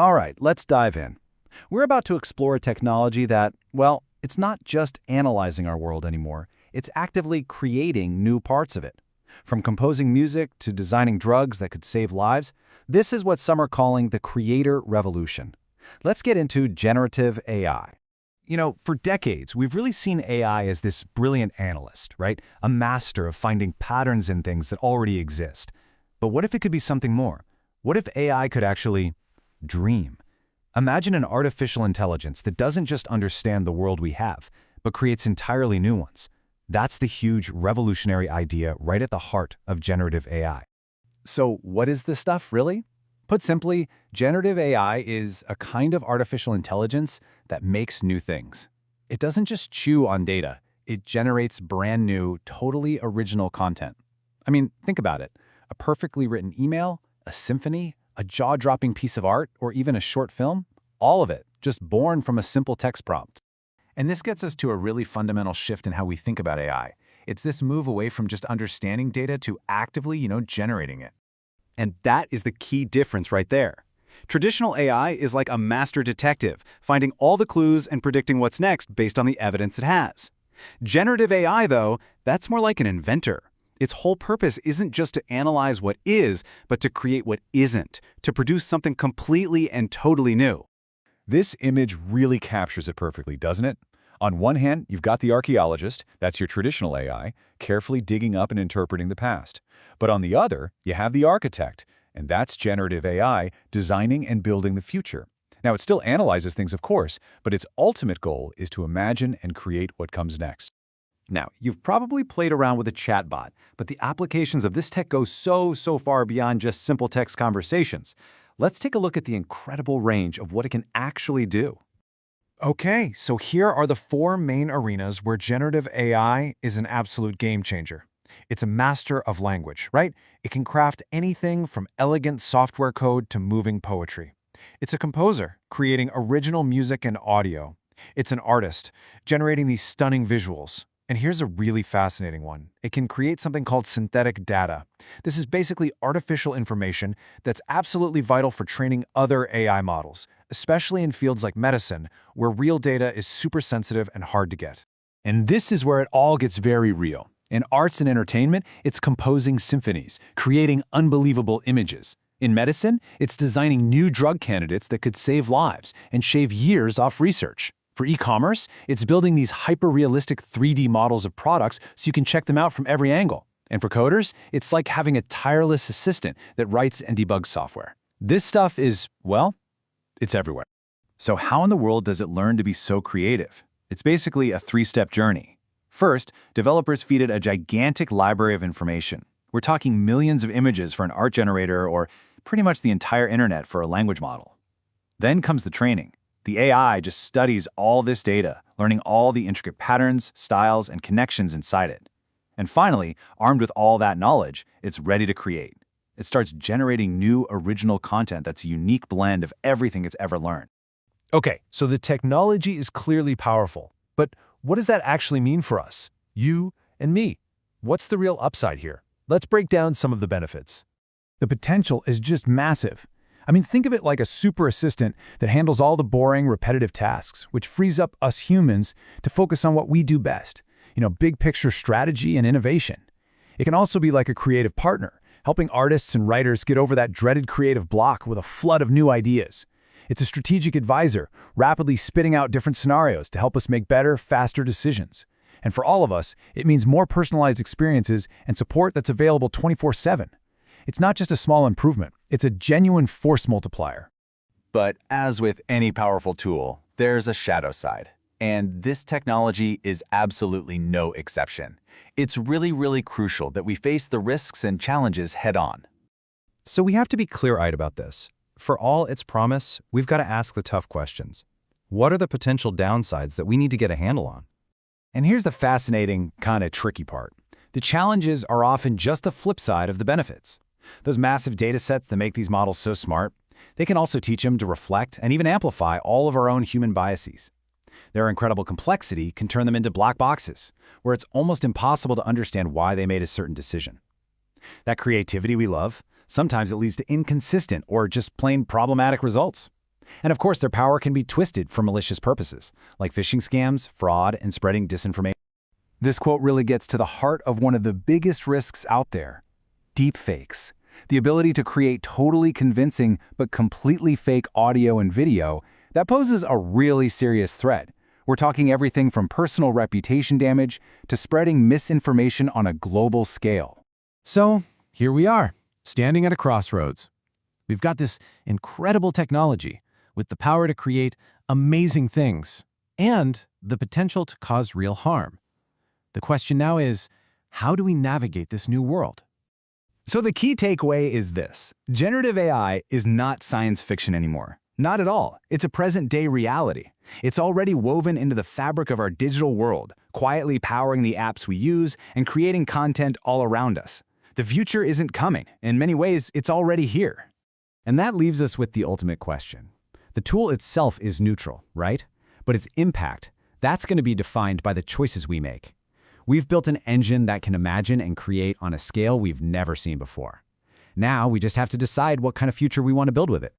All right, let's dive in. We're about to explore a technology that, well, it's not just analyzing our world anymore. It's actively creating new parts of it. From composing music to designing drugs that could save lives, this is what some are calling the creator revolution. Let's get into generative AI. For decades, we've really seen AI as this brilliant analyst, right? A master of finding patterns in things that already exist. But what if it could be something more? What if AI could actually dream? Imagine an artificial intelligence that doesn't just understand the world we have, but creates entirely new ones. That's the huge revolutionary idea right at the heart of generative AI. So what is this stuff, really? Put simply, generative AI is a kind of artificial intelligence that makes new things. It doesn't just chew on data. It generates brand new, totally original content. I mean, think about it. A perfectly written email, a symphony, a jaw-dropping piece of art, or even a short film, all of it just born from a simple text prompt. And this gets us to a really fundamental shift in how we think about AI. It's this move away from just understanding data to actively, generating it. And that is the key difference right there. Traditional AI is like a master detective, finding all the clues and predicting what's next based on the evidence it has. Generative AI, though, that's more like an inventor. Its whole purpose isn't just to analyze what is, but to create what isn't, to produce something completely and totally new. This image really captures it perfectly, doesn't it? On one hand, you've got the archaeologist, that's your traditional AI, carefully digging up and interpreting the past. But on the other, you have the architect, and that's generative AI designing and building the future. Now, it still analyzes things, of course, but its ultimate goal is to imagine and create what comes next. Now, you've probably played around with a chatbot, but the applications of this tech go so far beyond just simple text conversations. Let's take a look at the incredible range of what it can actually do. Okay, so here are the 4 main arenas where generative AI is an absolute game changer. It's a master of language, right? It can craft anything from elegant software code to moving poetry. It's a composer, creating original music and audio. It's an artist, generating these stunning visuals. And here's a really fascinating one. It can create something called synthetic data. This is basically artificial information that's absolutely vital for training other AI models, especially in fields like medicine, where real data is super sensitive and hard to get. And this is where it all gets very real. In arts and entertainment, it's composing symphonies, creating unbelievable images. In medicine, it's designing new drug candidates that could save lives and shave years off research. For e-commerce, it's building these hyper-realistic 3D models of products so you can check them out from every angle. And for coders, it's like having a tireless assistant that writes and debugs software. This stuff is, well, it's everywhere. So how in the world does it learn to be so creative? It's basically a 3-step journey. First, developers feed it a gigantic library of information. We're talking millions of images for an art generator or pretty much the entire internet for a language model. Then comes the training. The AI just studies all this data, learning all the intricate patterns, styles, and connections inside it. And finally, armed with all that knowledge, it's ready to create. It starts generating new original content that's a unique blend of everything it's ever learned. Okay, so the technology is clearly powerful, but what does that actually mean for us? You and me. What's the real upside here? Let's break down some of the benefits. The potential is just massive. I mean, think of it like a super assistant that handles all the boring, repetitive tasks, which frees up us humans to focus on what we do best. Big picture strategy and innovation. It can also be like a creative partner, helping artists and writers get over that dreaded creative block with a flood of new ideas. It's a strategic advisor, rapidly spitting out different scenarios to help us make better, faster decisions. And for all of us, it means more personalized experiences and support that's available 24/7. It's not just a small improvement, it's a genuine force multiplier. But as with any powerful tool, there's a shadow side. And this technology is absolutely no exception. It's really crucial that we face the risks and challenges head-on. So we have to be clear-eyed about this. For all its promise, we've got to ask the tough questions. What are the potential downsides that we need to get a handle on? And here's the fascinating, kind of tricky part. The challenges are often just the flip side of the benefits. Those massive datasets that make these models so smart, they can also teach them to reflect and even amplify all of our own human biases. Their incredible complexity can turn them into black boxes, where it's almost impossible to understand why they made a certain decision. That creativity we love, sometimes it leads to inconsistent or just plain problematic results. And of course, their power can be twisted for malicious purposes, like phishing scams, fraud, and spreading disinformation. This quote really gets to the heart of one of the biggest risks out there: deepfakes. The ability to create totally convincing but completely fake audio and video that poses a really serious threat. We're talking everything from personal reputation damage to spreading misinformation on a global scale. So, here we are, standing at a crossroads. We've got this incredible technology with the power to create amazing things and the potential to cause real harm. The question now is, how do we navigate this new world? So the key takeaway is this: generative AI is not science fiction anymore. Not at all. It's a present-day reality. It's already woven into the fabric of our digital world, quietly powering the apps we use and creating content all around us. The future isn't coming. In many ways, it's already here. And that leaves us with the ultimate question. The tool itself is neutral, right? But its impact, that's going to be defined by the choices we make. We've built an engine that can imagine and create on a scale we've never seen before. Now we just have to decide what kind of future we want to build with it.